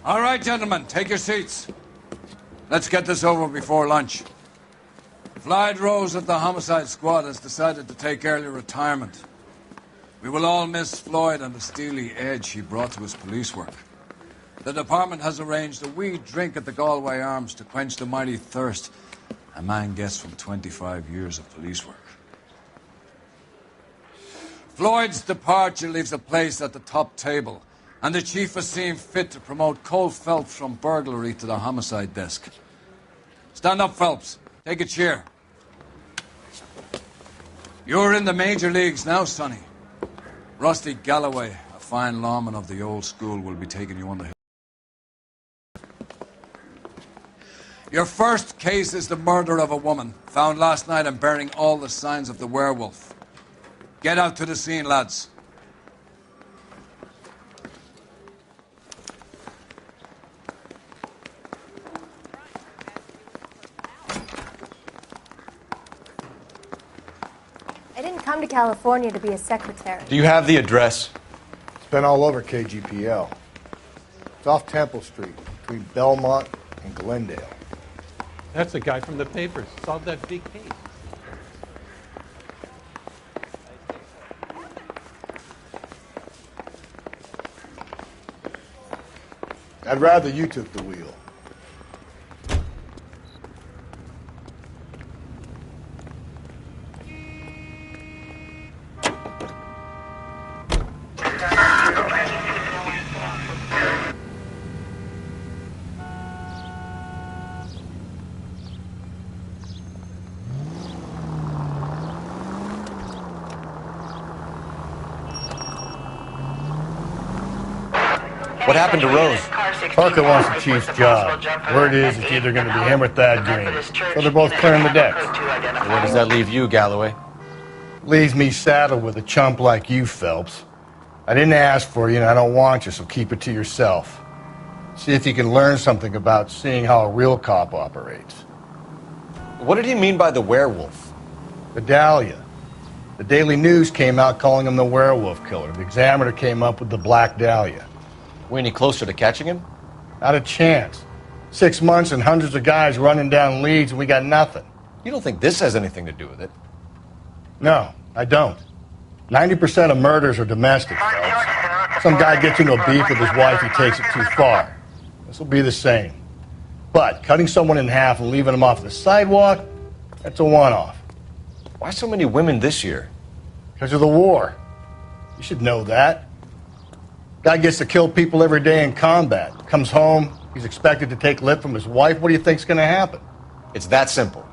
All right, gentlemen, take your seats. Let's get this over before lunch. Floyd Rose of the homicide squad has decided to take early retirement. We will all miss Floyd and the steely edge he brought to his police work. The department has arranged a wee drink at the Galway Arms to quench the mighty thirst a man gets from 25 years of police work. Floyd's departure leaves a place at the top table, and the chief has seen fit to promote Cole Phelps from burglary to the homicide desk. Stand up, Phelps. Take a chair. You're in the major leagues now, Sonny. Rusty Galloway, a fine lawman of the old school, will be taking you on the hill. Your first case is the murder of a woman, found last night and bearing all the signs of the werewolf. Get out to the scene, lads. I didn't come to California to be a secretary. Do you have the address? It's been all over KGPL. It's off Temple Street, between Belmont and Glendale. That's the guy from the papers. Solved that big case. I'd rather you took the wheel. What happened to Rose? Parker wants the chief's job. Word is it's either going to be him or Thad Green. So they're both clearing the decks. Where does that leave you, Galloway? Leaves me saddled with a chump like you, Phelps. I didn't ask for you and I don't want you, so keep it to yourself. See if you can learn something about seeing how a real cop operates. What did he mean by the werewolf? The Dahlia. The Daily News came out calling him the werewolf killer. The Examiner came up with the Black Dahlia. We any closer to catching him? Not a chance. 6 months and hundreds of guys running down leads and we got nothing. You don't think this has anything to do with it? No, I don't. 90% of murders are domestic, Phelps. Some guy gets into a beef with his wife, he takes it too far. This will be the same. But cutting someone in half and leaving them off the sidewalk, that's a one-off. Why so many women this year? Because of the war. You should know that. Guy gets to kill people every day in combat. Comes home, he's expected to take lip from his wife. What do you think's going to happen? It's that simple.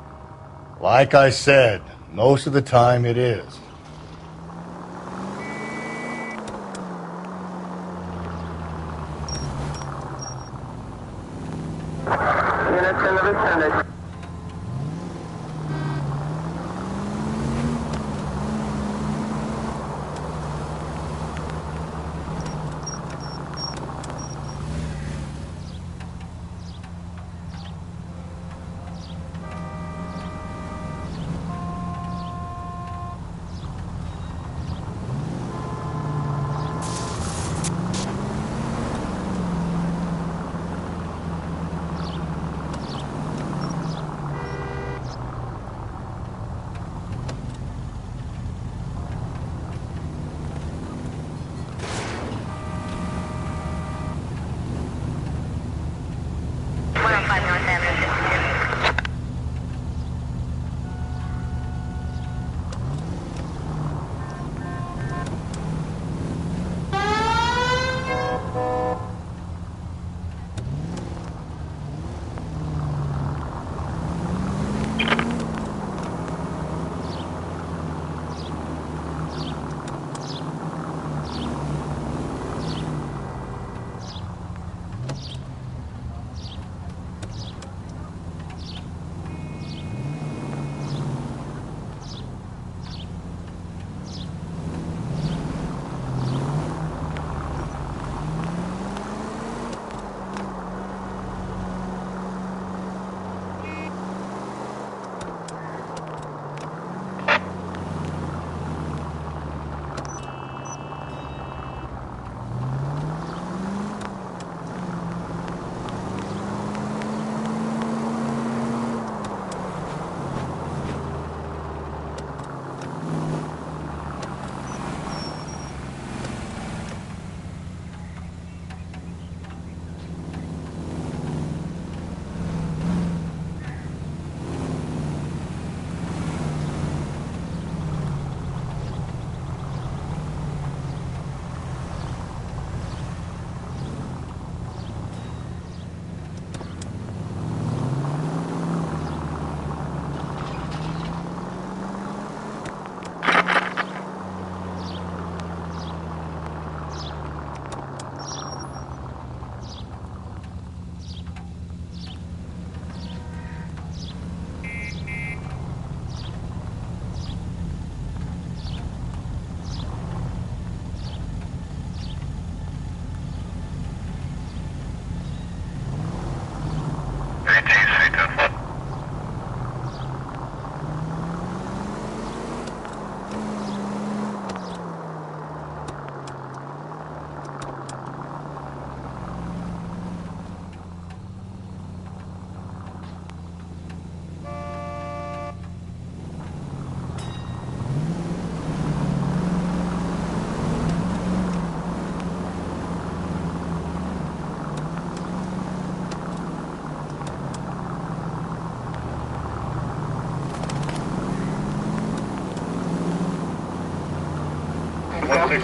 Like I said, most of the time it is. Units in the vicinity.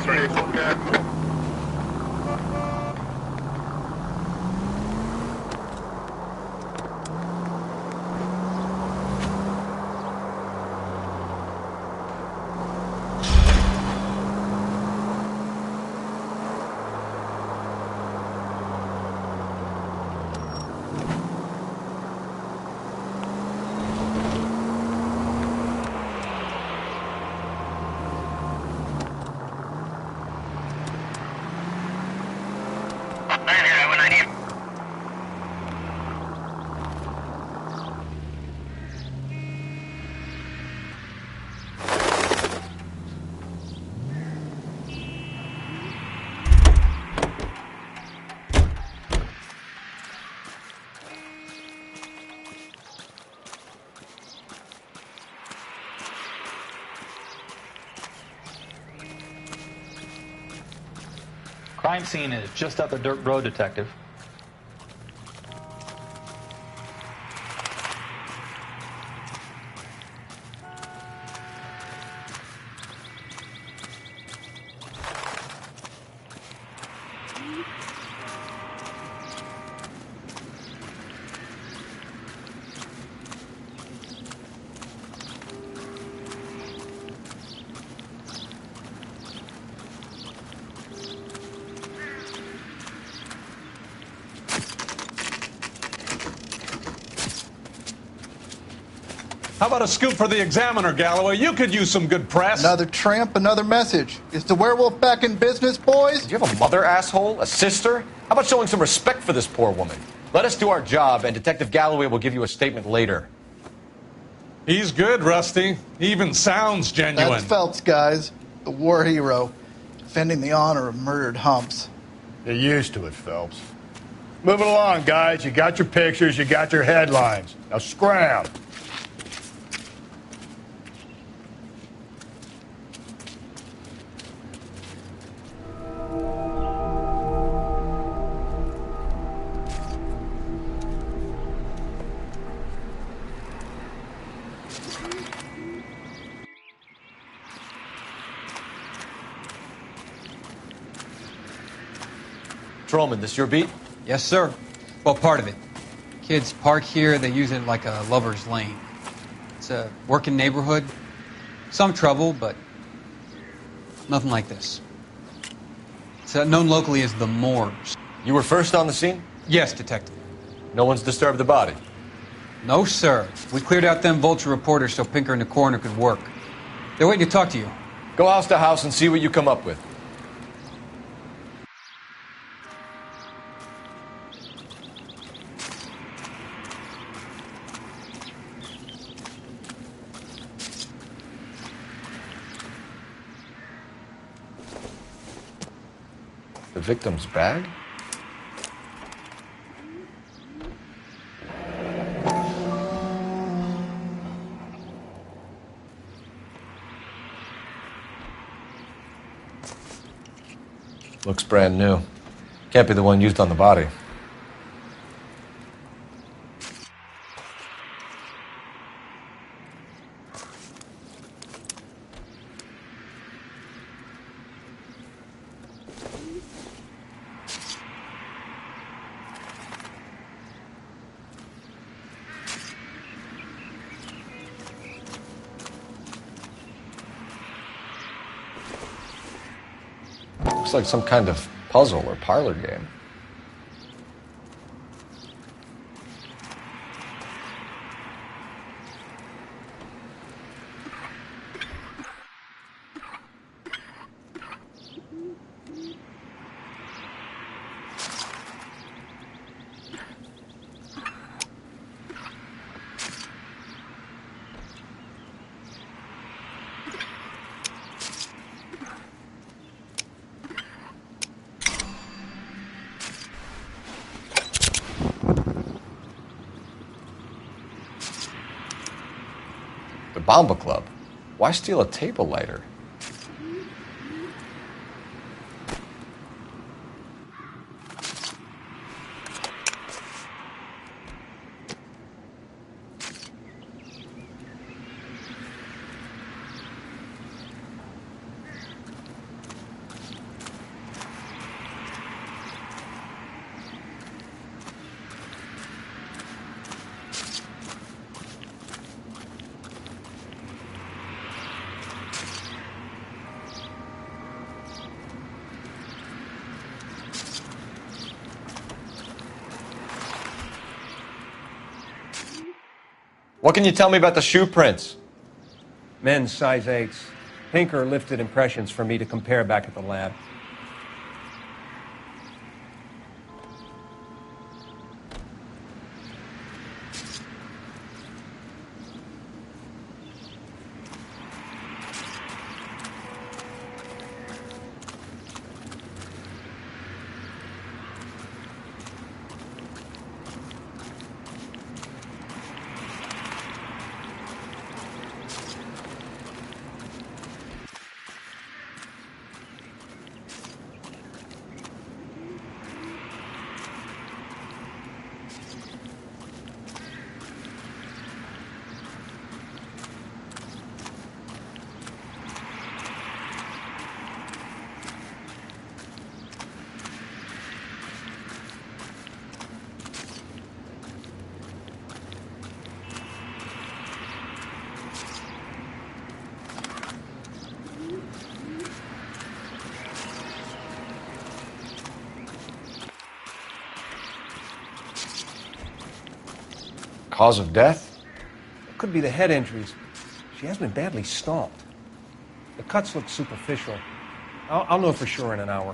race, okay? Crime scene is just up the dirt road, Detective. How about a scoop for the Examiner, Galloway? You could use some good press. Another tramp, another message. Is the werewolf back in business, boys? Do you have a mother, asshole? A sister? How about showing some respect for this poor woman? Let us do our job, and Detective Galloway will give you a statement later. He's good, Rusty. He even sounds genuine. That's Phelps, guys. The war hero. Defending the honor of murdered humps. You're used to it, Phelps. Moving along, guys. You got your pictures, you got your headlines. Now scram. Trollman, this your beat? Yes, sir. Well, part of it. Kids park here, they use it like a lover's lane. It's a working neighborhood. Some trouble, but nothing like this. It's known locally as the Moors. You were first on the scene? Yes, Detective. No one's disturbed the body? No, sir. We cleared out them vulture reporters so Pinker and the coroner could work. They're waiting to talk to you. Go house to house and see what you come up with. The victim's bag? Looks brand new. Can't be the one used on the body. Looks like some kind of puzzle or parlor game. The Bomba Club. Why steal a table lighter? What can you tell me about the shoe prints? Men's size 8s. Pinker lifted impressions for me to compare back at the lab. Cause of death? It could be the head injuries. She has been badly stomped. The cuts look superficial. I'll know for sure in an hour.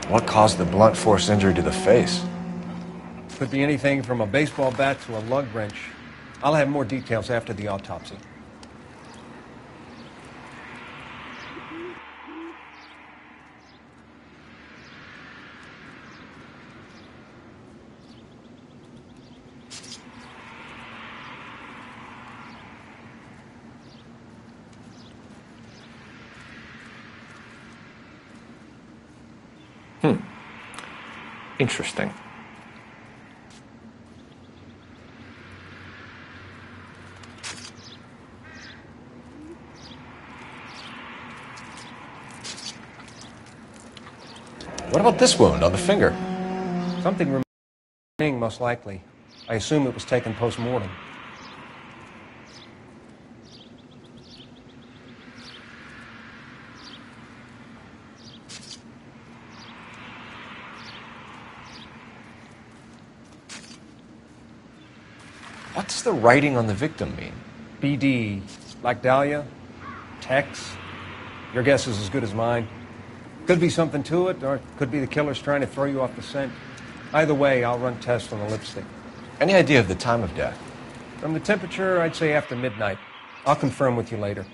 What caused the blunt force injury to the face? Could be anything from a baseball bat to a lug wrench. I'll have more details after the autopsy. Interesting. What about this wound on the finger? Something remaining, most likely. I assume it was taken post-mortem. What does the writing on the victim mean? BD, like Dahlia, Tex. Your guess is as good as mine. Could be something to it, or it could be the killer's trying to throw you off the scent. Either way, I'll run tests on the lipstick. Any idea of the time of death? From the temperature, I'd say after midnight. I'll confirm with you later.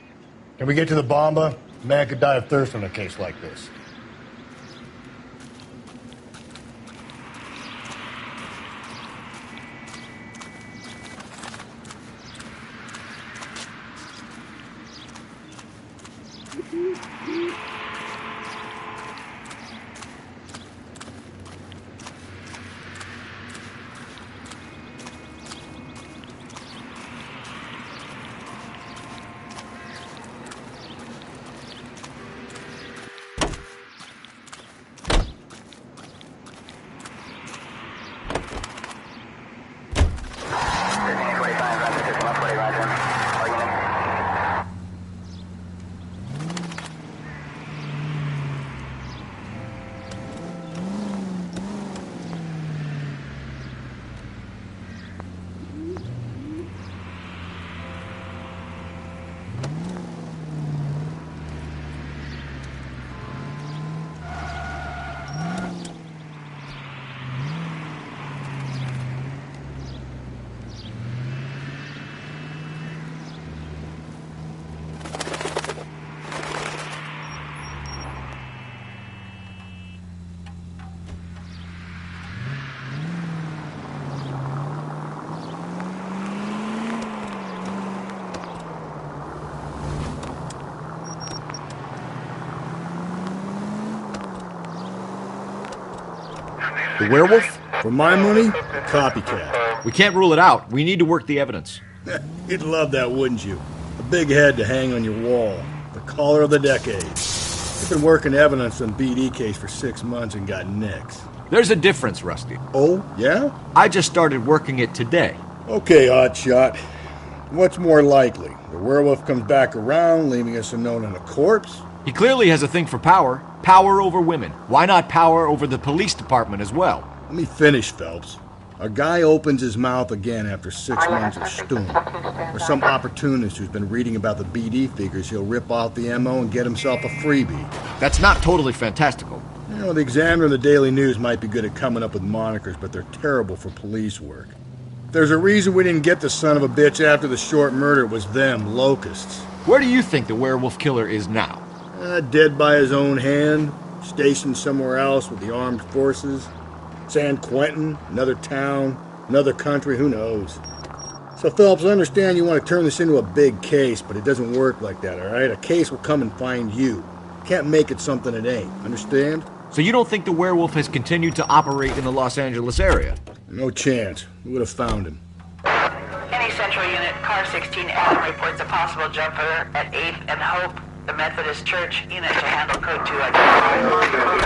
Can we get to the bomba? A man could die of thirst in a case like this. The werewolf? For my money, copycat. We can't rule it out. We need to work the evidence. You'd love that, wouldn't you? A big head to hang on your wall. The caller of the decade. I've been working evidence on BD case for 6 months and got nicks. There's a difference, Rusty. Oh, yeah? I just started working it today. Okay, Oddshot. What's more likely? The werewolf comes back around, leaving us unknown in a corpse? He clearly has a thing for power. Power over women. Why not power over the police department as well? Let me finish, Phelps. A guy opens his mouth again after 6 months of stewing. Or some opportunist who's been reading about the BD figures he'll rip off the MO and get himself a freebie. That's not totally fantastical. You know, the Examiner and the Daily News might be good at coming up with monikers, but they're terrible for police work. There's a reason we didn't get the son of a bitch after the short murder. It was them, locusts. Where do you think the werewolf killer is now? Dead by his own hand, stationed somewhere else with the armed forces. San Quentin, another town, another country, who knows? So, Phelps, I understand you want to turn this into a big case, but it doesn't work like that, all right? A case will come and find you. Can't make it something it ain't, understand? So you don't think the werewolf has continued to operate in the Los Angeles area? No chance. We would have found him. Any central unit, car 16 Adam reports a possible jumper at 8th and Hope, the Methodist Church unit to handle code 2 identified.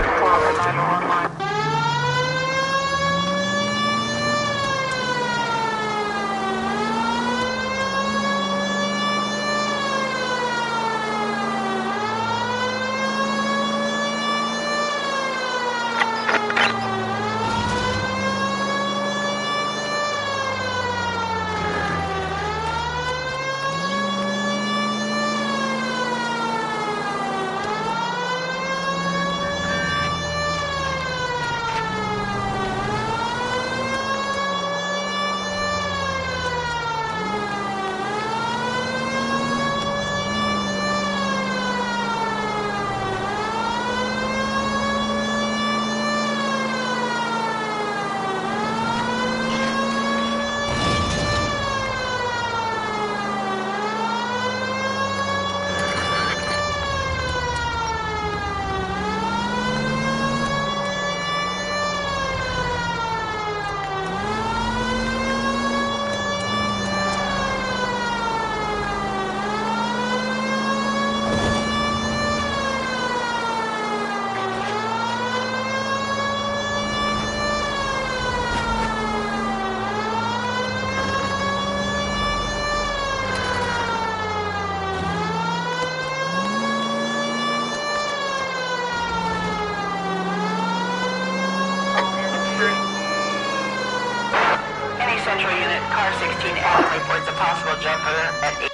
Central unit, car 16 Adam reports a possible jumper at 8.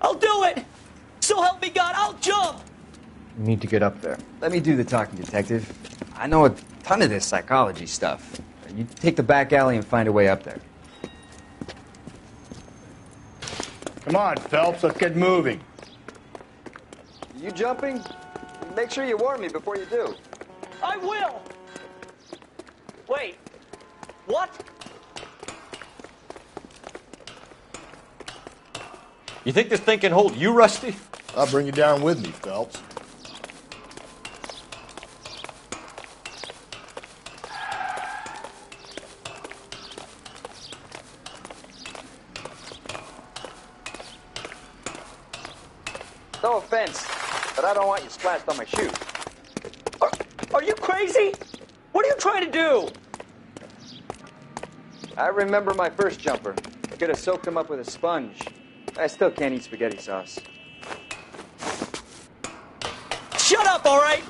I'll do it! So help me God, I'll jump! You need to get up there. Let me do the talking, detective. I know a ton of this psychology stuff. You take the back alley and find a way up there. Come on, Phelps, let's get moving. You jumping? Make sure you warn me before you do. I will! Wait, what? You think this thing can hold you, Rusty? I'll bring you down with me, Phelps. No offense, but I don't want you splashed on my shoes. Are you crazy? What are you trying to do? I remember my first jumper. I could have soaked him up with a sponge. I still can't eat spaghetti sauce. Shut up, all right?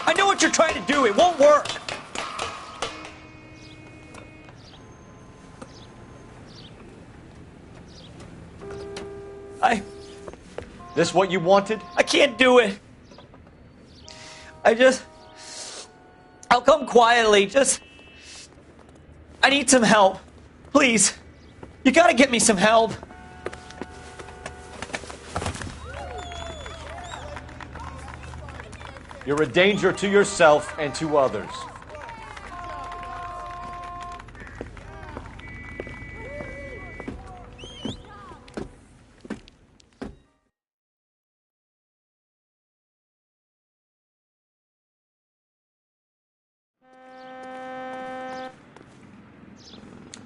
I know what you're trying to do. It won't work. This what you wanted? I can't do it. I'll come quietly. I need some help. Please. You gotta get me some help. You're a danger to yourself and to others.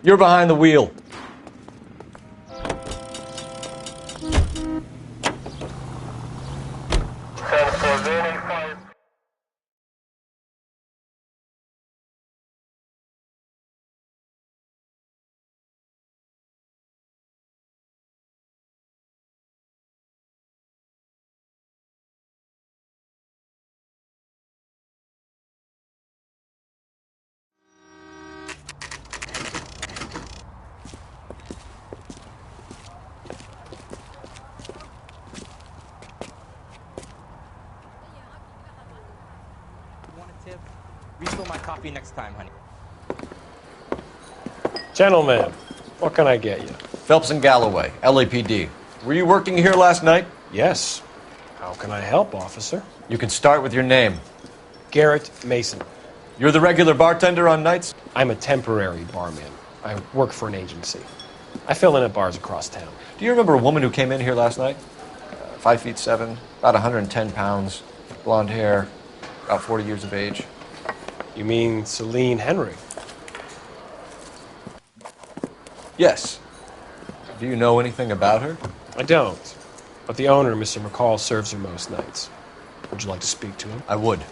You're behind the wheel. spill my coffee next time, honey. Gentlemen, what can I get you? Phelps and Galloway, LAPD. Were you working here last night? Yes. How can I help, officer? You can start with your name. Garrett Mason. You're the regular bartender on nights? I'm a temporary barman. I work for an agency. I fill in at bars across town. Do you remember a woman who came in here last night? 5'7", about 110 pounds, blonde hair, about 40 years of age. You mean Celine Henry? Yes. Do you know anything about her? I don't. But the owner, Mr. McCall, serves her most nights. Would you like to speak to him? I would.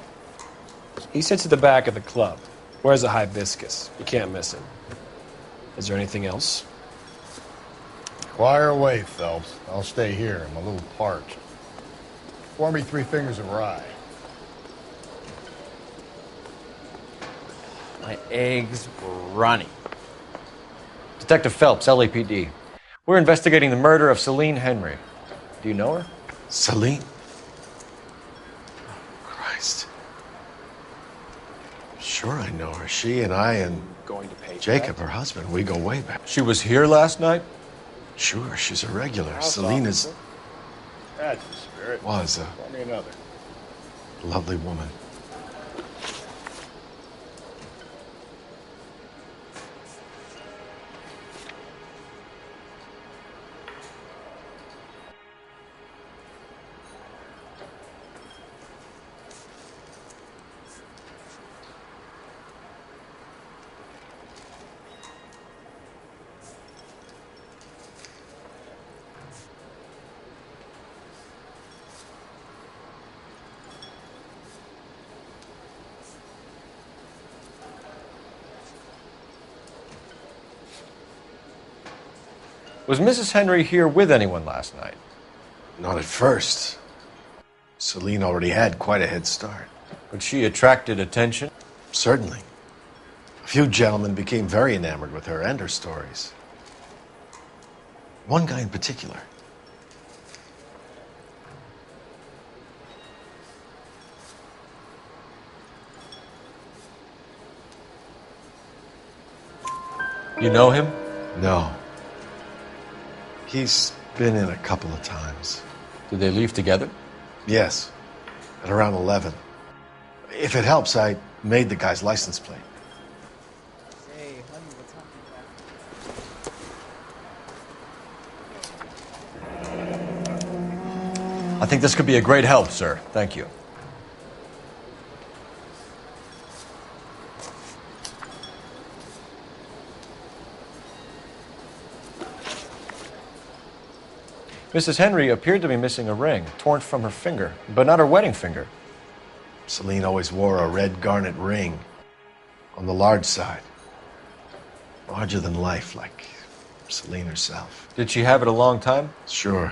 He sits at the back of the club. Wears a hibiscus. You can't miss him. Is there anything else? Fire away, Phelps. I'll stay here. I'm a little parched. Pour me 3 fingers of rye. My eggs were runny. Detective Phelps, LAPD. We're investigating the murder of Celine Henry. Do you know her? Celine? Oh, Christ. Sure I know her. She and I and Jacob, her husband, we go way back. She was here last night? Sure, she's a regular. Celine is... That's the spirit. Was a Pour me another. lovely woman. Was Mrs. Henry here with anyone last night? Not at first. Celine already had quite a head start. But she attracted attention? Certainly. A few gentlemen became very enamored with her and her stories. One guy in particular. You know him? No. He's been in a couple of times. Did they leave together? Yes, at around 11. If it helps, I made the guy's license plate. Hey, honey, what's happening? I think this could be a great help, sir. Thank you. Mrs. Henry appeared to be missing a ring, torn from her finger, but not her wedding finger. Celine always wore a red garnet ring on the large side. Larger than life, like Celine herself. Did she have it a long time? Sure.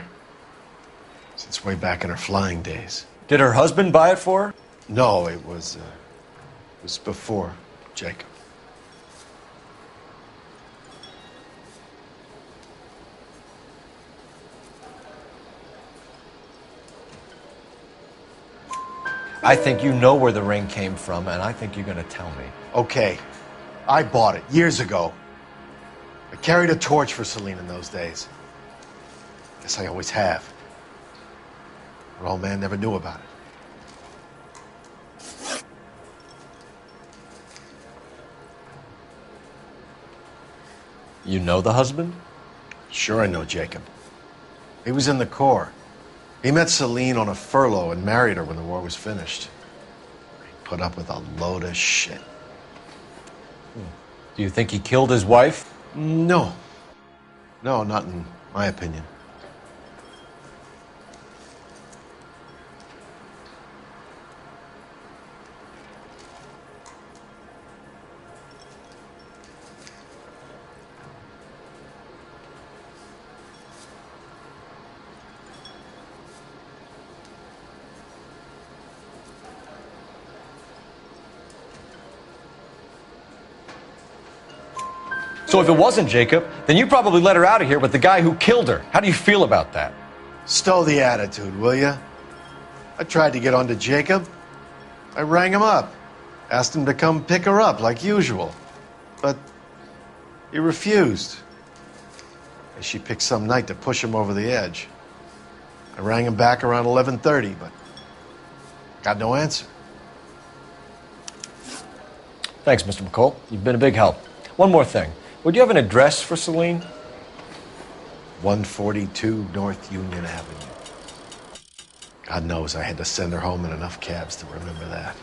Since way back in her flying days. Did her husband buy it for her? No, it was before Jacob. I think you know where the ring came from, and I think you're going to tell me. Okay. I bought it years ago. I carried a torch for Celine in those days. Guess I always have. But old man never knew about it. You know the husband? Sure I know Jacob. He was in the Corps. He met Celine on a furlough and married her when the war was finished. He put up with a load of shit. Do you think he killed his wife? No. No, not in my opinion. So if it wasn't Jacob, then you probably let her out of here with the guy who killed her. How do you feel about that? Stow the attitude, will ya? I tried to get onto Jacob. I rang him up. Asked him to come pick her up like usual, but he refused. And she picked some night to push him over the edge. I rang him back around 11:30, but got no answer. Thanks, Mr. McCall. You've been a big help. One more thing. Would you have an address for Celine? 142 North Union Avenue. God knows I had to send her home in enough cabs to remember that.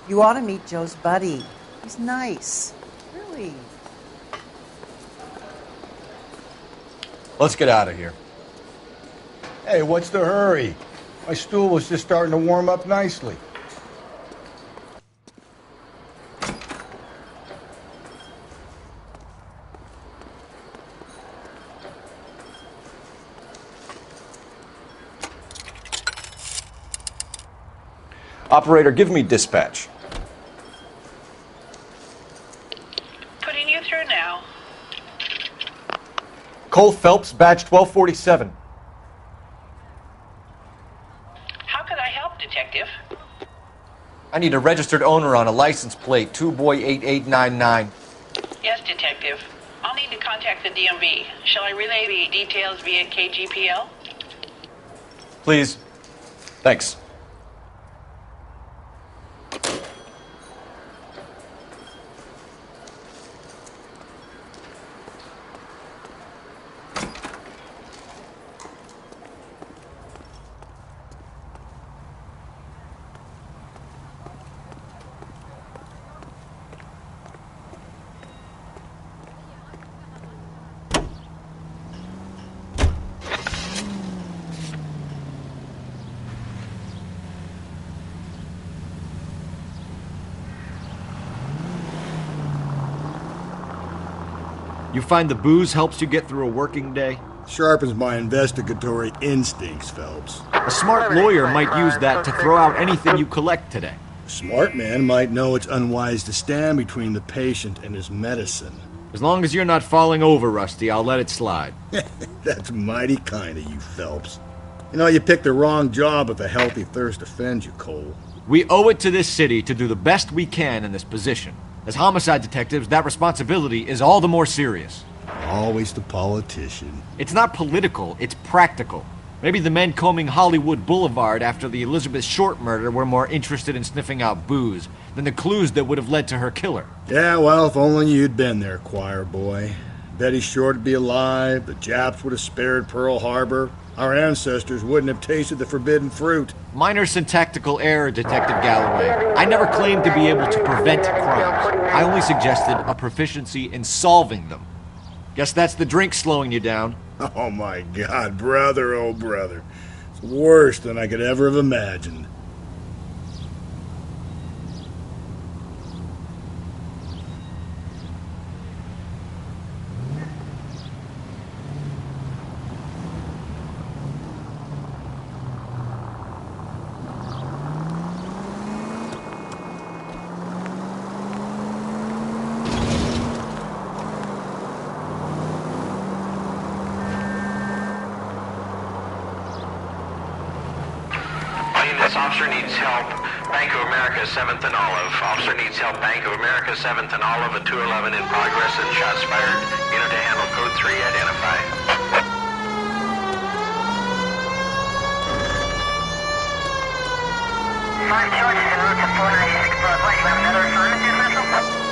You ought to meet Joe's buddy. He's nice. Really. Let's get out of here. Hey, what's the hurry? My stool was just starting to warm up nicely. Operator, give me dispatch. Putting you through now. Cole Phelps, badge 1247. How could I help, Detective? I need a registered owner on a license plate, 2boy8899. Yes, Detective. I'll need to contact the DMV. Shall I relay the details via KGPL? Please. Thanks. You find the booze helps you get through a working day? Sharpens my investigatory instincts, Phelps. A smart lawyer might use that to throw out anything you collect today. A smart man might know it's unwise to stand between the patient and his medicine. As long as you're not falling over, Rusty, I'll let it slide. That's mighty kind of you, Phelps. You know, you picked the wrong job if a healthy thirst offends you, Cole. We owe it to this city to do the best we can in this position. As homicide detectives, that responsibility is all the more serious. Always the politician. It's not political, it's practical. Maybe the men combing Hollywood Boulevard after the Elizabeth Short murder were more interested in sniffing out booze than the clues that would have led to her killer. Yeah, well, if only you'd been there, choir boy. Betty Short would be alive, the Japs would have spared Pearl Harbor, our ancestors wouldn't have tasted the forbidden fruit. Minor syntactical error, Detective Galloway. I never claimed to be able to prevent crimes. I only suggested a proficiency in solving them. Guess that's the drink slowing you down. Oh my God, brother, oh brother. It's worse than I could ever have imagined. Officer needs help. Bank of America, 7th and Olive. Officer needs help. Bank of America, 7th and Olive at 211 in progress and shots fired. Unit to handle code 3, identify. Five George is en route to 496 Broadway. Do you have another assignment, Dear Central?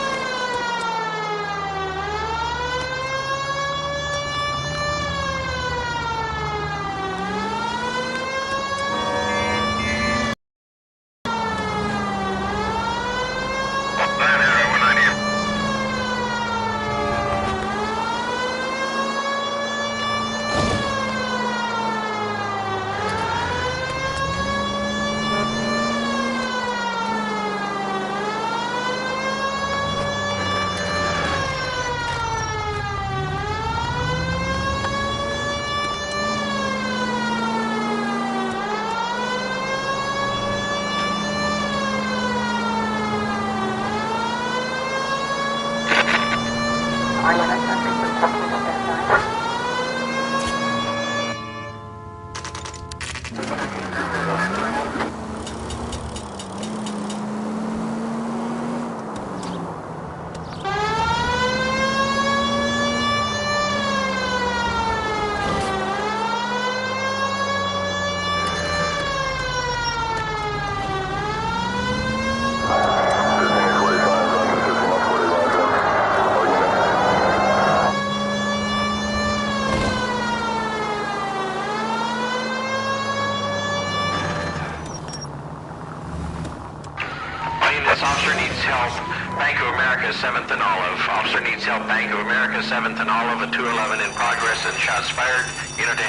This officer needs help. Bank of America, 7th and Olive. Officer needs help. Bank of America, 7th and Olive, at 211 in progress and shots fired. Unit to...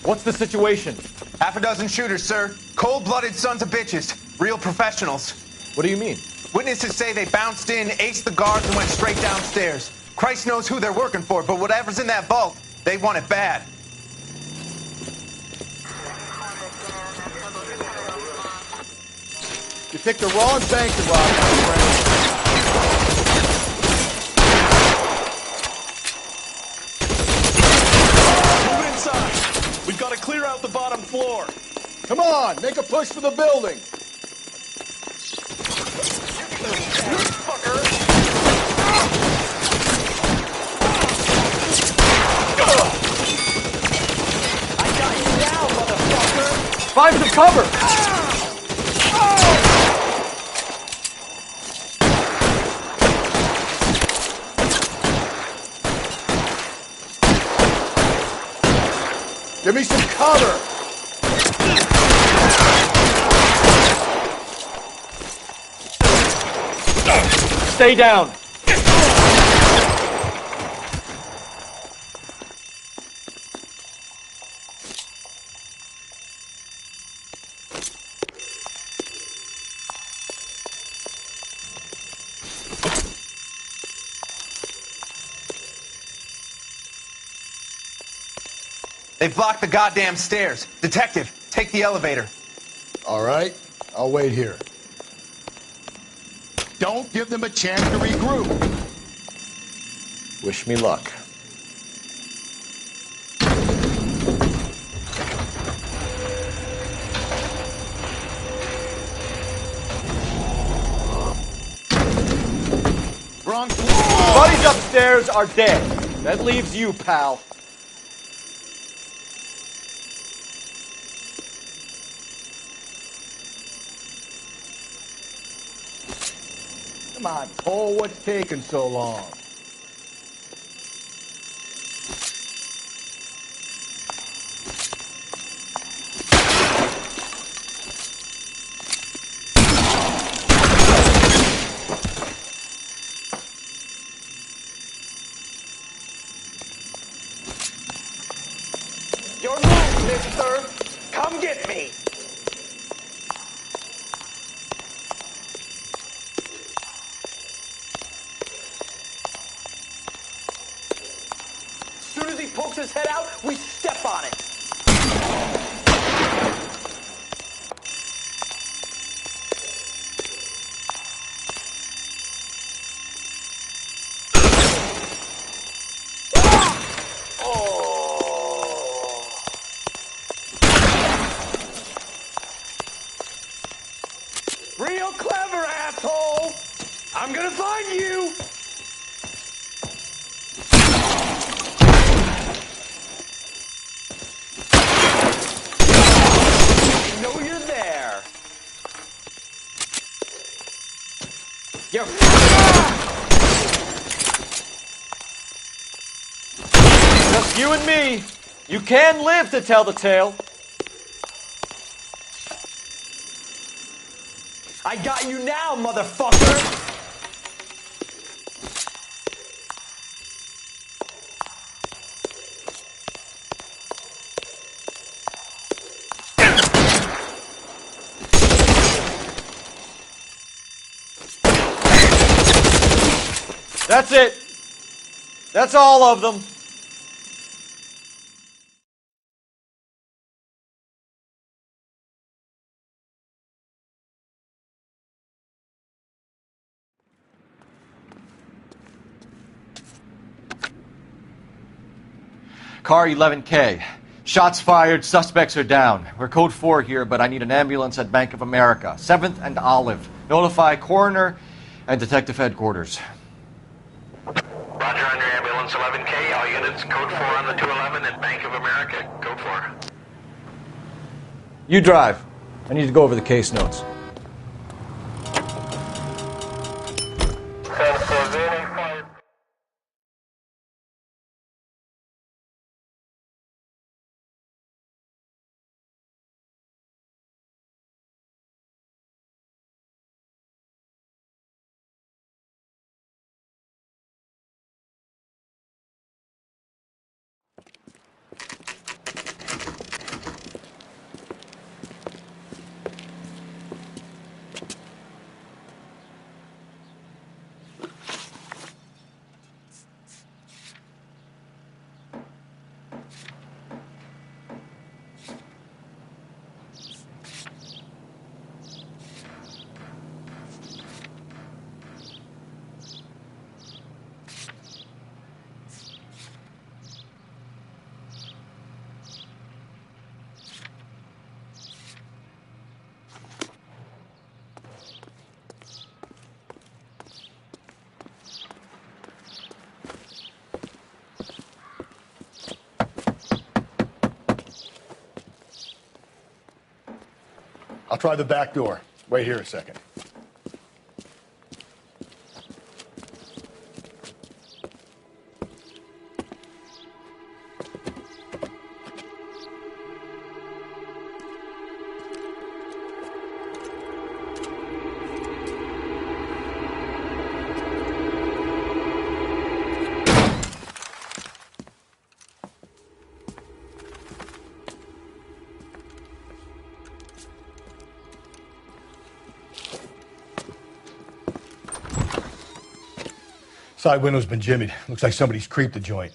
What's the situation? Half a dozen shooters, sir. Cold-blooded sons of bitches. Real professionals. What do you mean? Witnesses say they bounced in, aced the guards, and went straight downstairs. Christ knows who they're working for, but whatever's in that vault, they want it bad. You picked the wrong bank to rob, my friend. Move inside. We've got to clear out the bottom floor. Come on, make a push for the building. Find some cover! Give me some cover! Stay down! They've blocked the goddamn stairs. Detective, take the elevator. All right, I'll wait here. Don't give them a chance to regroup. Wish me luck. Wrong Buddies upstairs are dead. That leaves you, pal. Come on, Cole, what's taking so long? Your move, mister. Come get me. As soon as he pokes his head out, we step on it. Real clever, asshole! I'm gonna find you! I know you're there. You're Just you and me. You can live to tell the tale. I got you now, motherfucker! That's it. That's all of them. car 11K. Shots fired, suspects are down. We're code 4 here, but I need an ambulance at Bank of America. 7th and Olive. Notify coroner and detective headquarters. Roger on your ambulance 11K. All units, code 4 on the 211 at Bank of America. Code 4. You drive. I need to go over the case notes. I'll try the back door. Wait here a second. Side window's been jimmied. Looks like somebody's creeped the joint.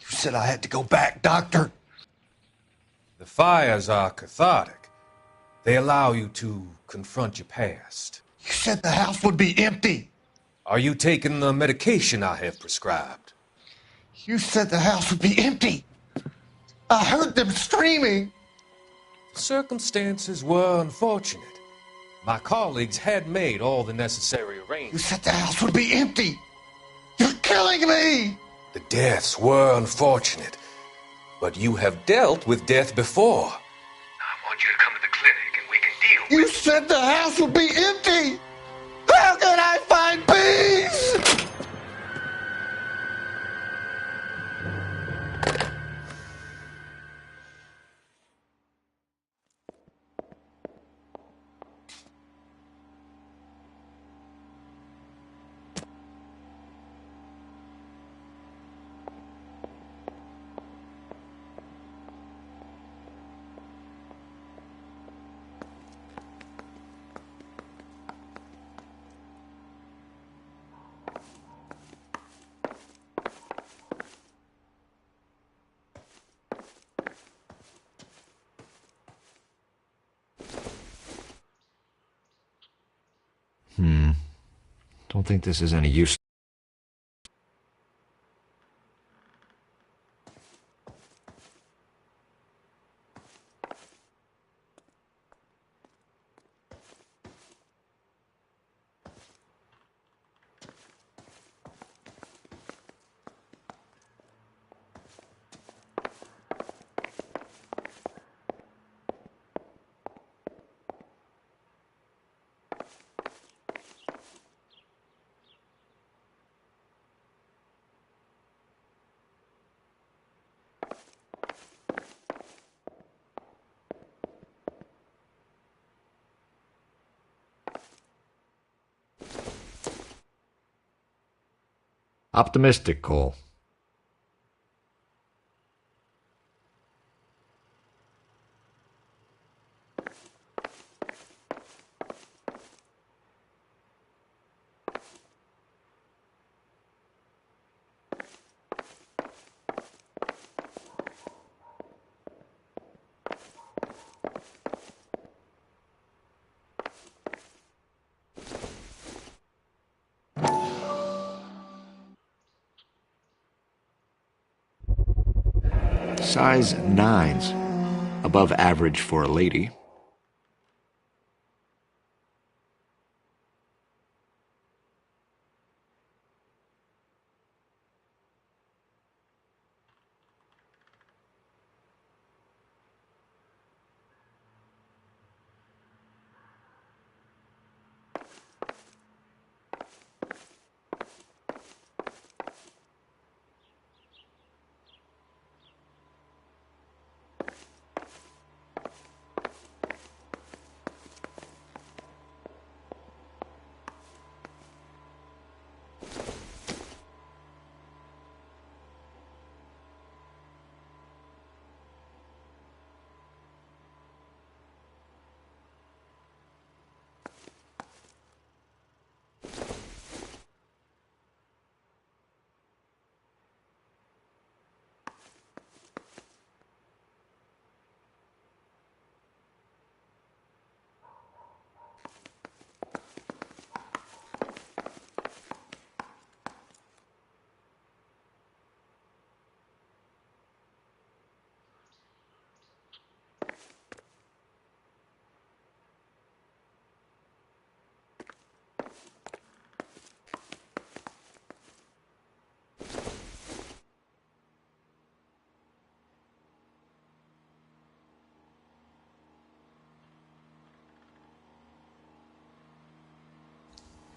You said I had to go back, Doctor. The fires are cathartic. They allow you to confront your past. You said the house would be empty. Are you taking the medication I have prescribed? You said the house would be empty. I heard them screaming. The circumstances were unfortunate. My colleagues had made all the necessary arrangements. You said the house would be empty. You're killing me. The deaths were unfortunate, but you have dealt with death before. I want you to come to the clinic and we can deal with You said the house would be empty. How can I find peace? Don't think this is any use. Optimistic, Cole. Size 9s. Above average for a lady.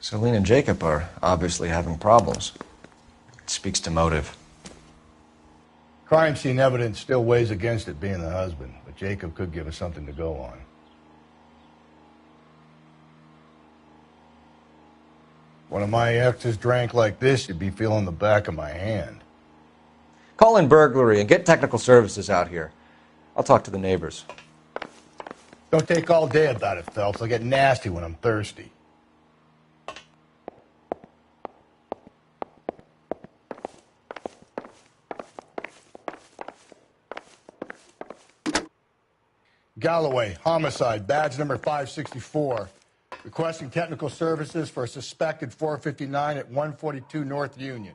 Celine and Jacob are obviously having problems. It speaks to motive. Crime scene evidence still weighs against it being the husband, but Jacob could give us something to go on. One of my exes drank like this, you'd be feeling the back of my hand. Call in burglary and get technical services out here. I'll talk to the neighbors. Don't take all day about it, Phelps. I'll get nasty when I'm thirsty. Galloway, homicide, badge number 564. Requesting technical services for a suspected 459 at 142 North Union.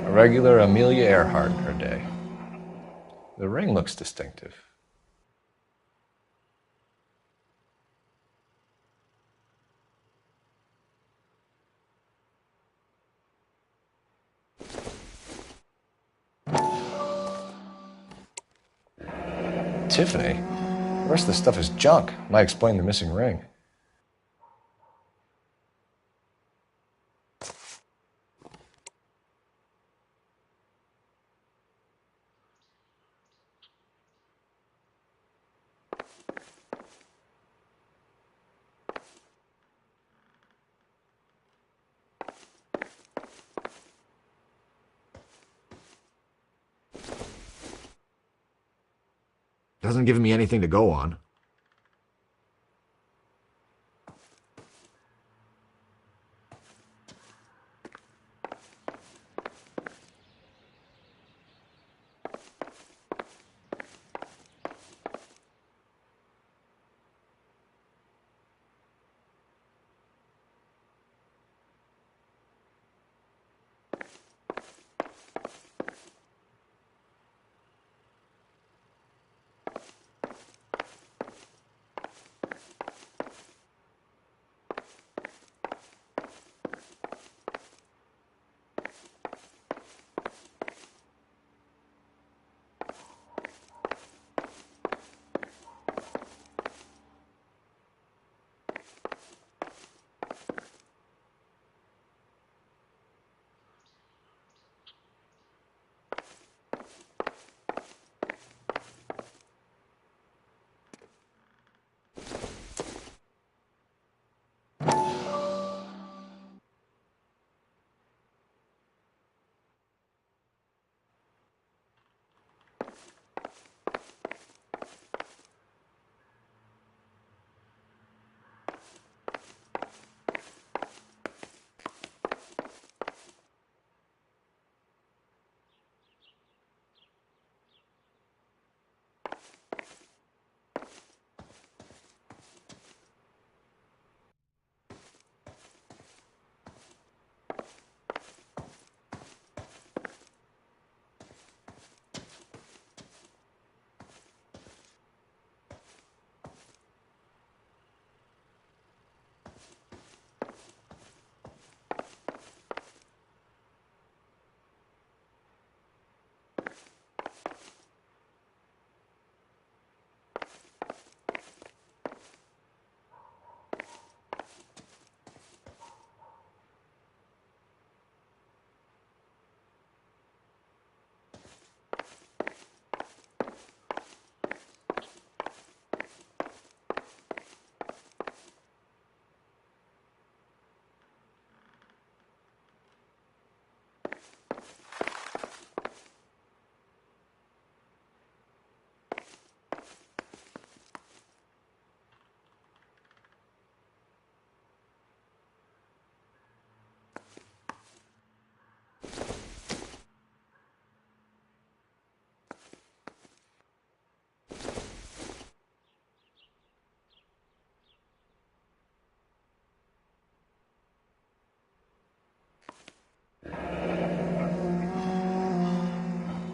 A regular Amelia Earhart her day. The ring looks distinctive. Tiffany? The rest of the stuff is junk. Might explain the missing ring. Doesn't give me anything to go on.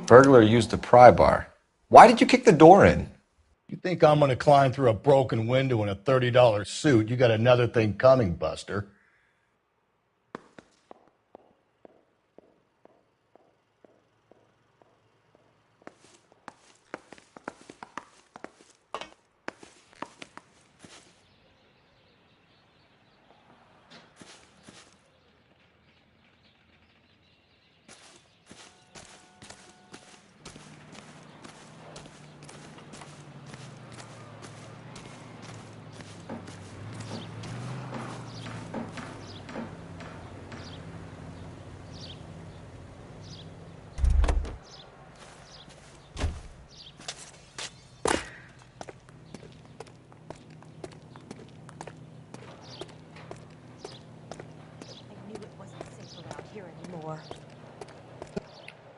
Burglar used the pry bar. Why did you kick the door in? You think I'm going to climb through a broken window in a $30 suit? You got another thing coming, Buster.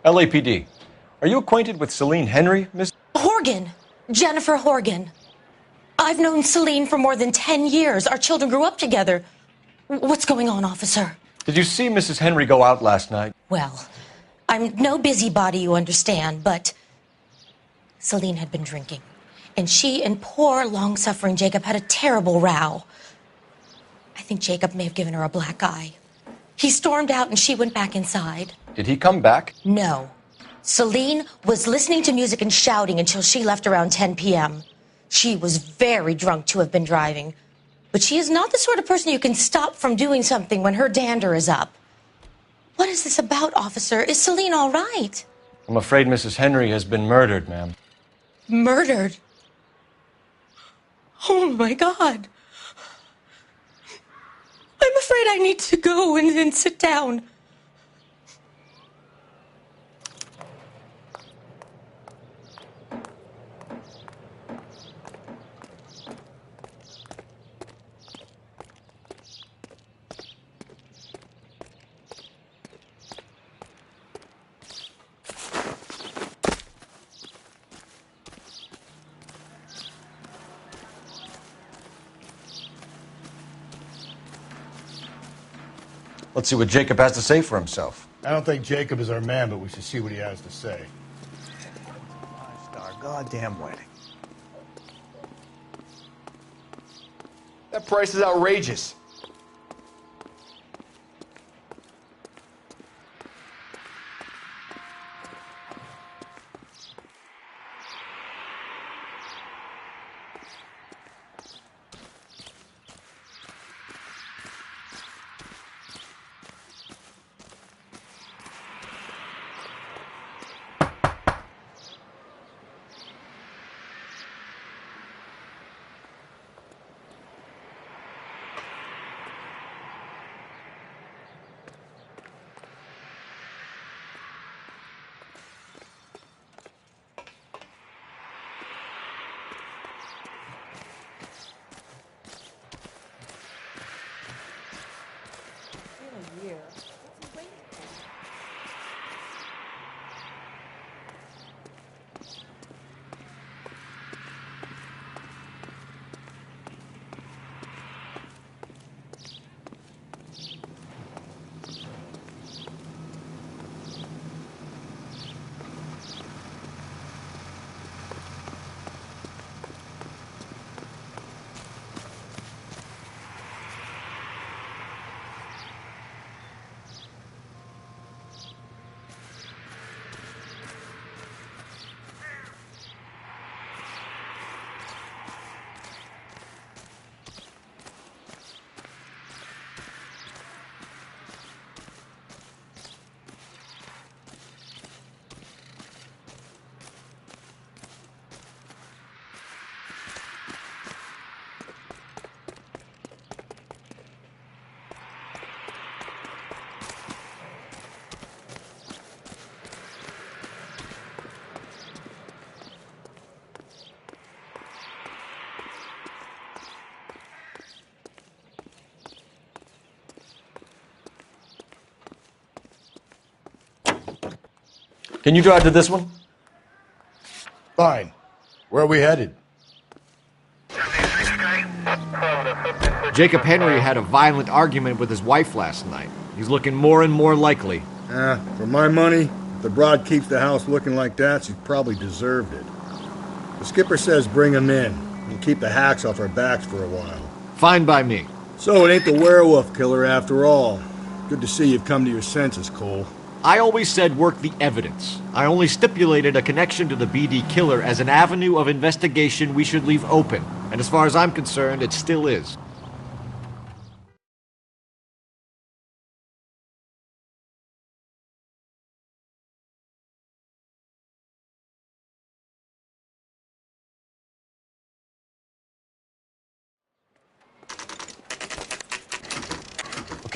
LAPD. Are you acquainted with Celine Henry, Miss? Horgan. Jennifer Horgan. I've known Celine for more than 10 years. Our children grew up together. What's going on, officer? Did you see Mrs. Henry go out last night? Well, I'm no busybody, you understand, but Celine had been drinking. And she and poor, long-suffering Jacob had a terrible row. I think Jacob may have given her a black eye. He stormed out and she went back inside. Did he come back? No. Celine was listening to music and shouting until she left around 10 p.m. She was very drunk to have been driving. But she is not the sort of person you can stop from doing something when her dander is up. What is this about, officer? Is Celine all right? I'm afraid Mrs. Henry has been murdered, ma'am. Murdered? Oh, my God. I'm afraid I need to go and sit down. Let's see what Jacob has to say for himself. I don't think Jacob is our man, but we should see what he has to say. Our goddamn wedding. That price is outrageous. Can you drive to this one? Fine. Where are we headed? Jacob Henry had a violent argument with his wife last night. He's looking more and more likely. For my money, if the broad keeps the house looking like that, she's probably deserved it. The skipper says bring him in. We'll keep the hacks off our backs for a while. Fine by me. So it ain't the werewolf killer after all. Good to see you've come to your senses, Cole. I always said work the evidence. I only stipulated a connection to the BD killer as an avenue of investigation we should leave open. And as far as I'm concerned, it still is.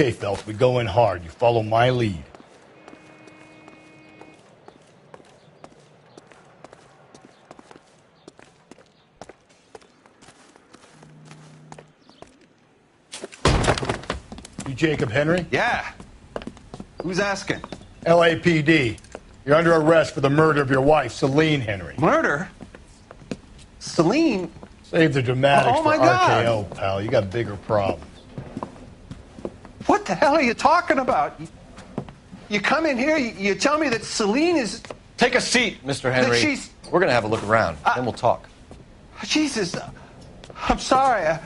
Okay, Phelps, we go in hard. You follow my lead. You Jacob Henry? Yeah. Who's asking? LAPD. You're under arrest for the murder of your wife, Celine Henry. Murder? Celine? Save the dramatics Oh, for my God. RKO, pal. You got bigger problems. What the hell are you talking about? You come in here, you tell me that Celine is... Take a seat, Mr. Henry. That she's... We're gonna have a look around, then we'll talk. Jesus. I'm sorry.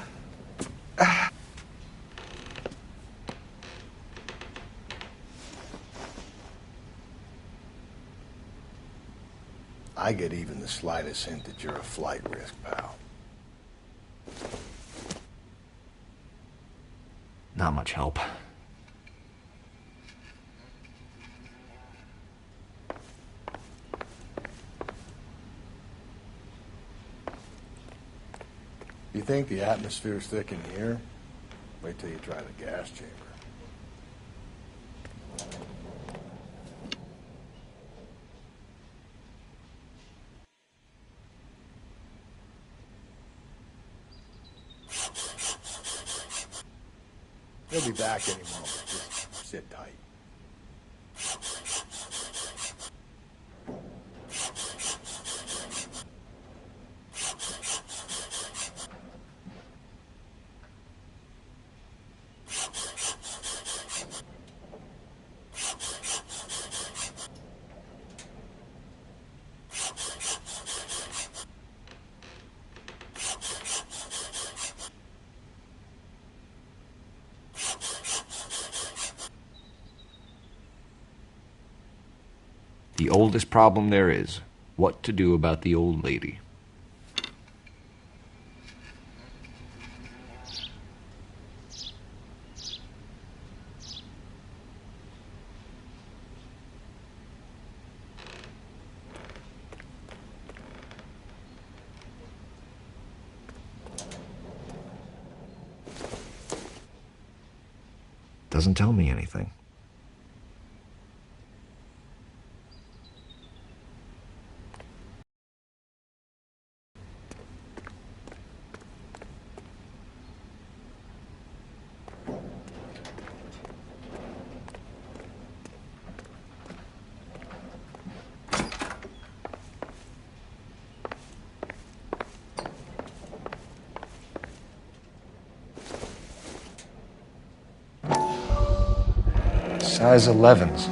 I get even the slightest hint that you're a flight risk, pal. Not much help. You think the atmosphere's thick in here? Wait till you try the gas chamber. He'll be back any moment. Just sit tight. The oldest problem there is, what to do about the old lady. Doesn't tell me anything. Size 11s.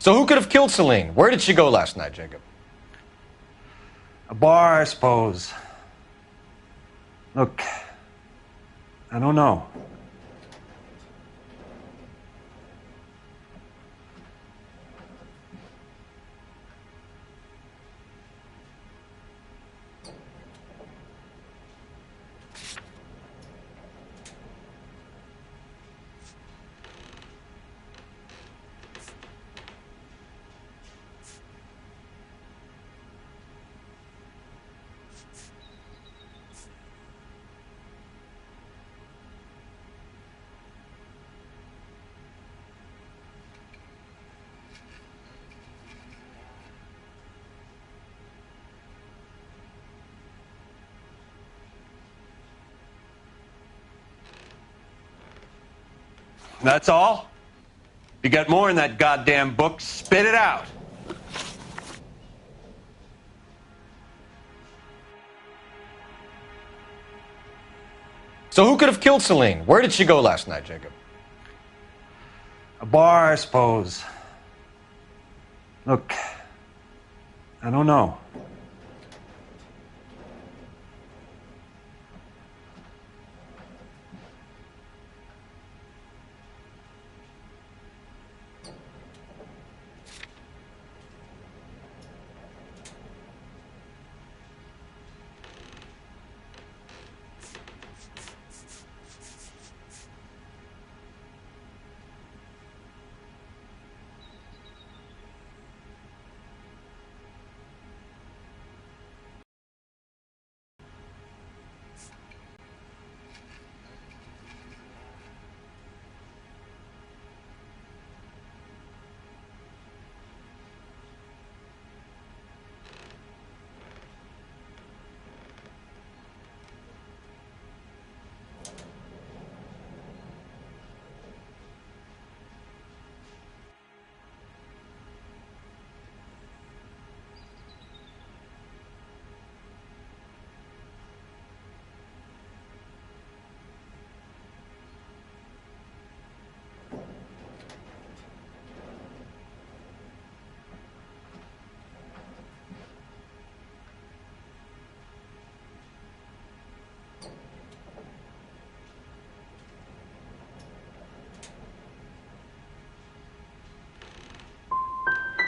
So who could have killed Celine? Where did she go last night, Jacob? A bar, I suppose. Look, I don't know. That's all? You got more in that goddamn book, spit it out. So who could have killed Celine? Where did she go last night, Jacob? A bar, I suppose. Look, I don't know.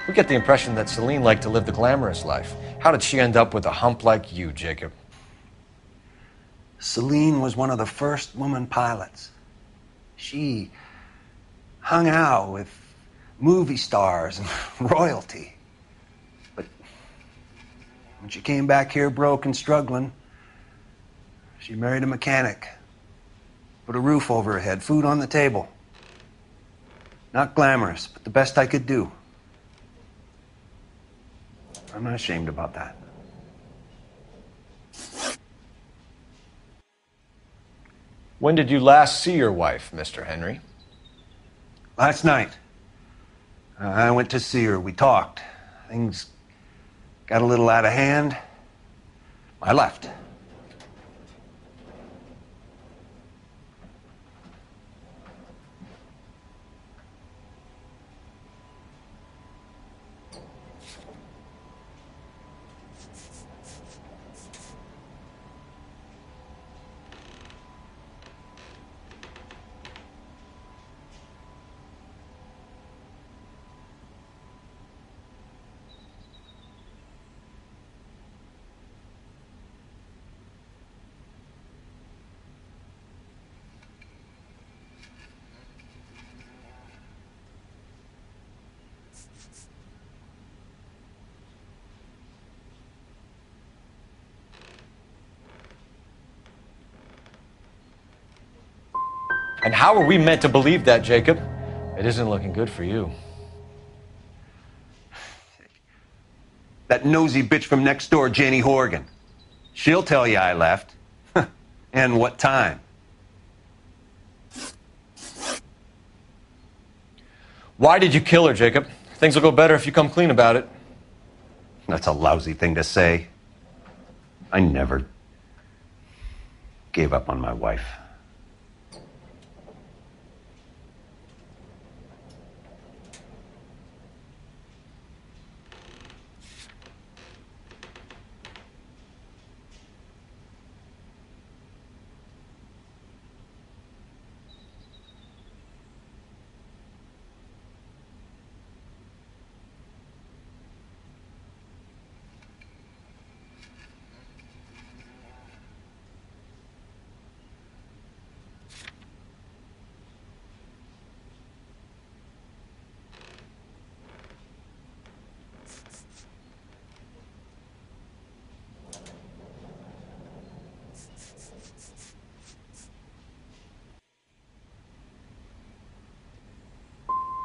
We get the impression that Celine liked to live the glamorous life. How did she end up with a hump like you, Jacob? Celine was one of the first woman pilots. She hung out with movie stars and royalty. But when she came back here broke and struggling, she married a mechanic. Put a roof over her head, food on the table. Not glamorous, but the best I could do. I'm not ashamed about that. When did you last see your wife, Mr. Henry? Last night. I went to see her. We talked. Things got a little out of hand. I left. And how are we meant to believe that, Jacob? It isn't looking good for you. That nosy bitch from next door, Jenny Horgan. She'll tell you I left. And what time. Why did you kill her, Jacob? Things will go better if you come clean about it. That's a lousy thing to say. I never gave up on my wife.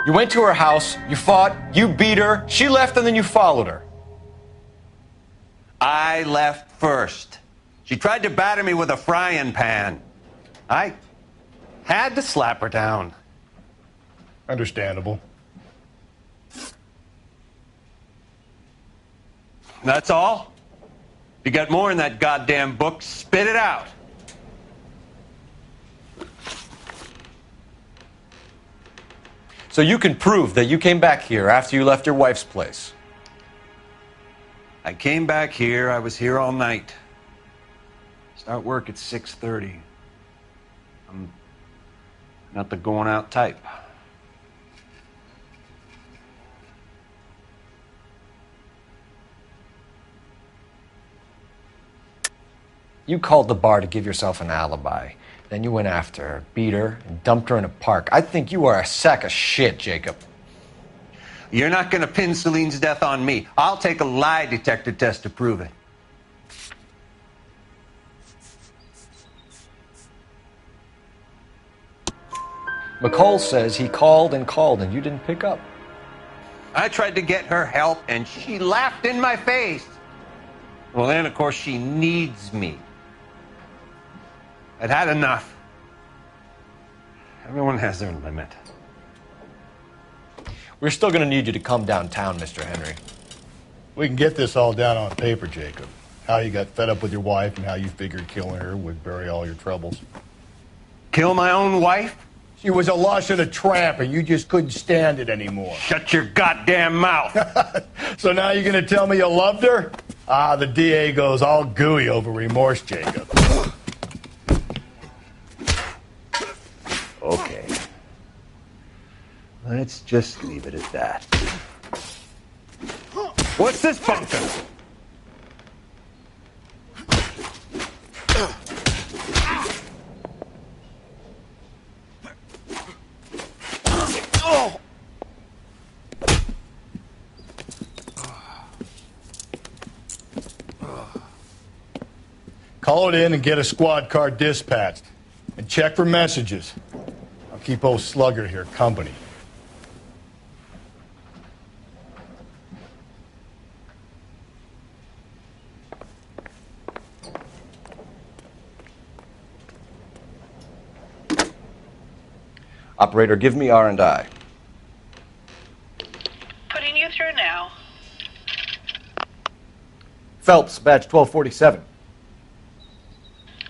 You went to her house, you fought, you beat her, she left, and then you followed her. I left first. She tried to batter me with a frying pan. I had to slap her down. Understandable. That's all? If you got more in that goddamn book, spit it out. So you can prove that you came back here after you left your wife's place. I came back here. I was here all night. Start work at 6:30. I'm not the going out type. You called the bar to give yourself an alibi. Then you went after her, beat her, and dumped her in a park. I think you are a sack of shit, Jacob. You're not going to pin Celine's death on me. I'll take a lie detector test to prove it. McCall says he called and you didn't pick up. I tried to get her help, and she laughed in my face. Well, then, of course, she needs me. I'd had enough. Everyone has their limit. We're still going to need you to come downtown, Mr. Henry. We can get this all down on paper, Jacob. How you got fed up with your wife and how you figured killing her would bury all your troubles. Kill my own wife? She was a lush and a tramp, and you just couldn't stand it anymore. Shut your goddamn mouth. So now you're going to tell me you loved her? Ah, the DA goes all gooey over remorse, Jacob. Okay. Let's just leave it at that. What's this bunker? Call it in and get a squad car dispatched. And check for messages. I'll keep old Slugger here company. Operator, give me R&I. Putting you through now. Phelps, badge 1247.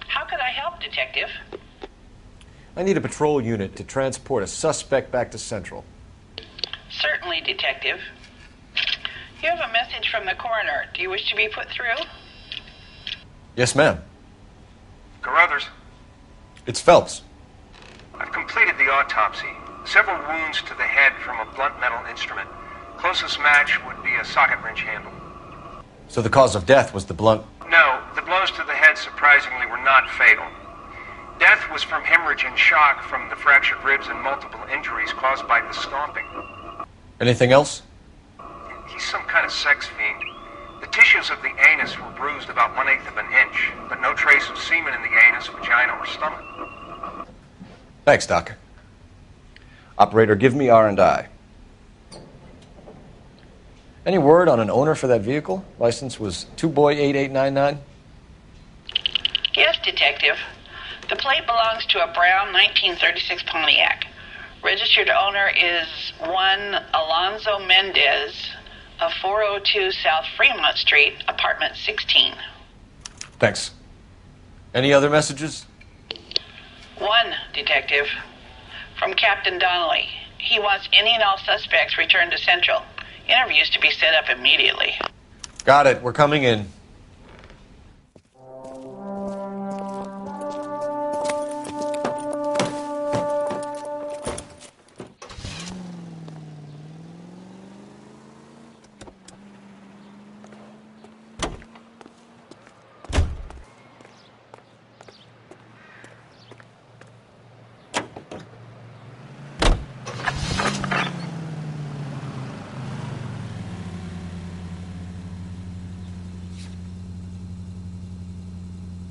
How could I help, Detective? I need a patrol unit to transport a suspect back to Central. Certainly, Detective. You have a message from the coroner. Do you wish to be put through? Yes, ma'am. Carruthers, It's Phelps. I've completed the autopsy. Several wounds to the head from a blunt metal instrument. Closest match would be a socket wrench handle. So the cause of death was the blunt. No, the blows to the head surprisingly were not fatal. Death was from hemorrhage and shock from the fractured ribs and multiple injuries caused by the stomping. Anything else? He's some kind of sex fiend. The tissues of the anus were bruised about 1/8 of an inch, but no trace of semen in the anus, vagina, or stomach. Thanks, Doc. Operator, give me R&I. Any word on an owner for that vehicle? License was 2boy8899. Yes, Detective. The plate belongs to a brown 1936 Pontiac. Registered owner is one Alonzo Mendez of 402 South Fremont Street, apartment 16. Thanks. Any other messages? One, Detective. From Captain Donnelly. He wants any and all suspects returned to Central. Interviews to be set up immediately. Got it. We're coming in.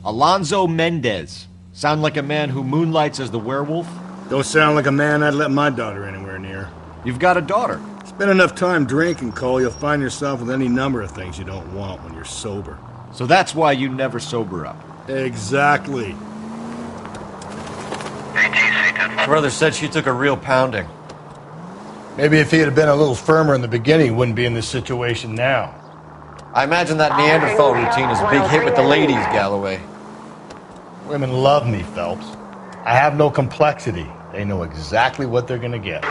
Alonzo Mendez. Sound like a man who moonlights as the werewolf? Don't sound like a man I'd let my daughter anywhere near. You've got a daughter. Spend enough time drinking, Cole, you'll find yourself with any number of things you don't want when you're sober. So that's why you never sober up. Exactly. My brother said she took a real pounding. Maybe if he had been a little firmer in the beginning, he wouldn't be in this situation now. I imagine that Neanderthal routine is a big hit with the ladies, Galloway. Women love me, Phelps. I have no complexity. They know exactly what they're gonna get.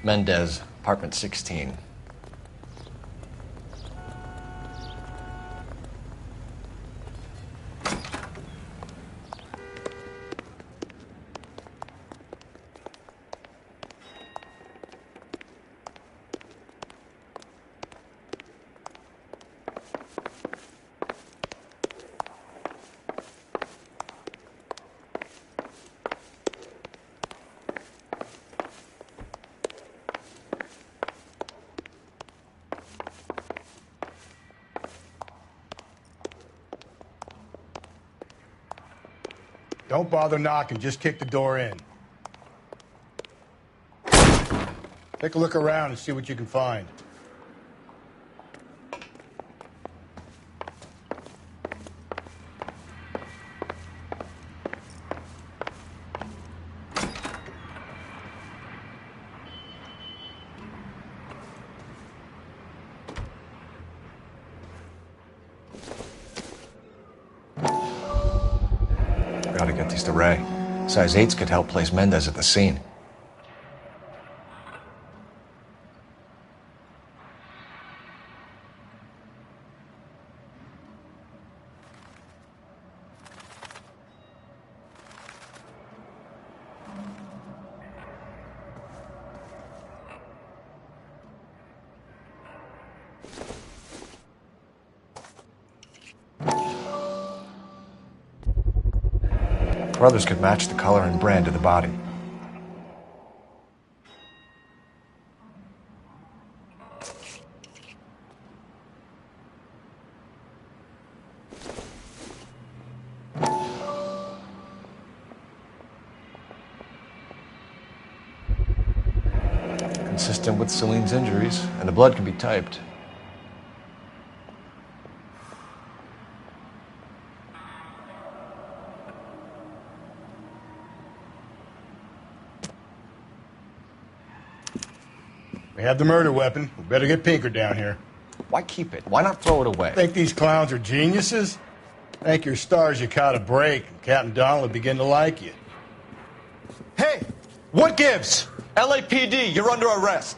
Mendez, apartment 16. Don't bother knocking, just kick the door in. Take a look around and see what you can find. Gotta get these to Ray. Size 8s could help place Mendez at the scene. Brothers could match the color and brand of the body. Consistent with Celine's injuries, and the blood can be typed. We have the murder weapon. We better get Pinker down here. Why keep it? Why not throw it away? Think these clowns are geniuses? Thank your stars you caught a break, and Captain Donald will begin to like you. What gives? LAPD, you're under arrest.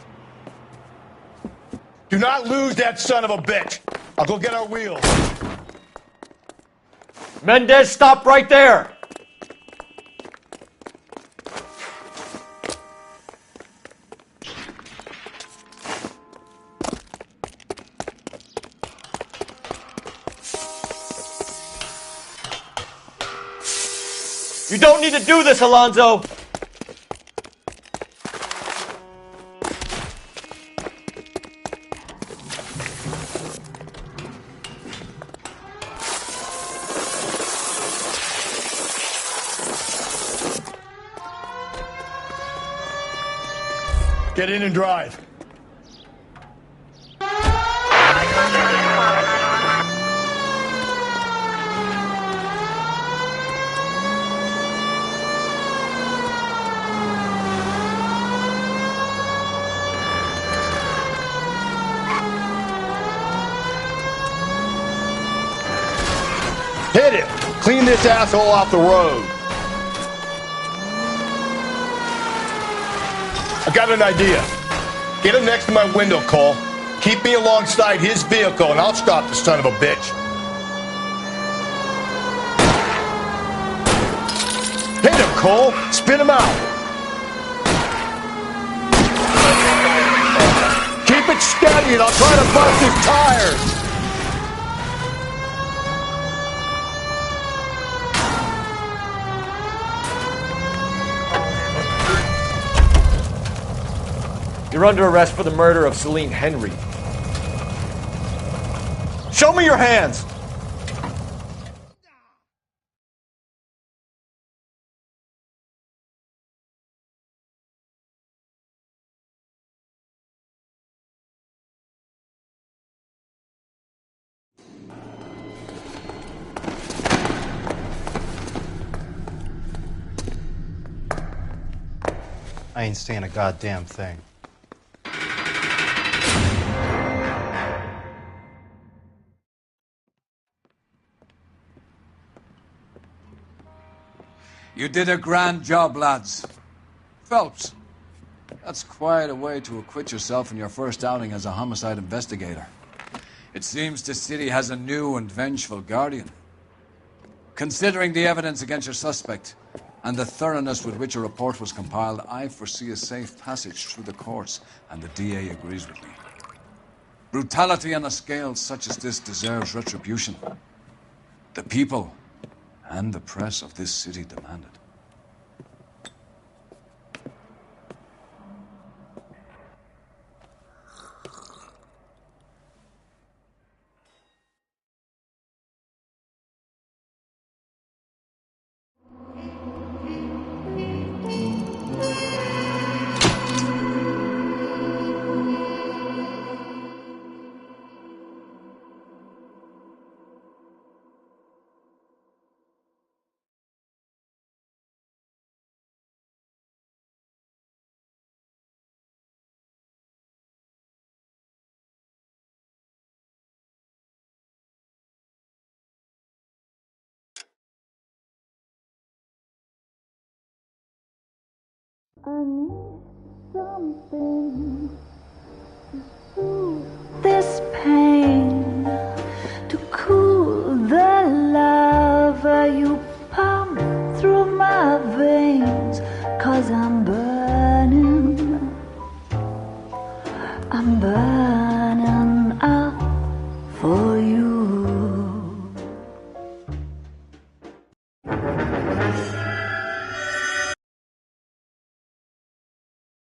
Do not lose that son of a bitch. I'll go get our wheels. Mendez, stop right there! You don't need to do this, Alonzo! Get in and drive. Hit it! Clean this asshole off the road. I got an idea. Get him next to my window, Cole. Keep me alongside his vehicle, and I'll stop the son of a bitch. Hit him, Cole. Spin him out. Keep it steady, and I'll try to bust his tires. You're under arrest for the murder of Celine Henry. Show me your hands! I ain't saying a goddamn thing. You did a grand job, lads. Phelps, that's quite a way to acquit yourself in your first outing as a homicide investigator. It seems the city has a new and vengeful guardian. Considering the evidence against your suspect and the thoroughness with which a report was compiled, I foresee a safe passage through the courts, and the DA agrees with me. Brutality on a scale such as this deserves retribution. The people and the press of this city demand it. I need something to soothe this pain, to cool the lava you pump through my veins, 'cause I'm burning up for you.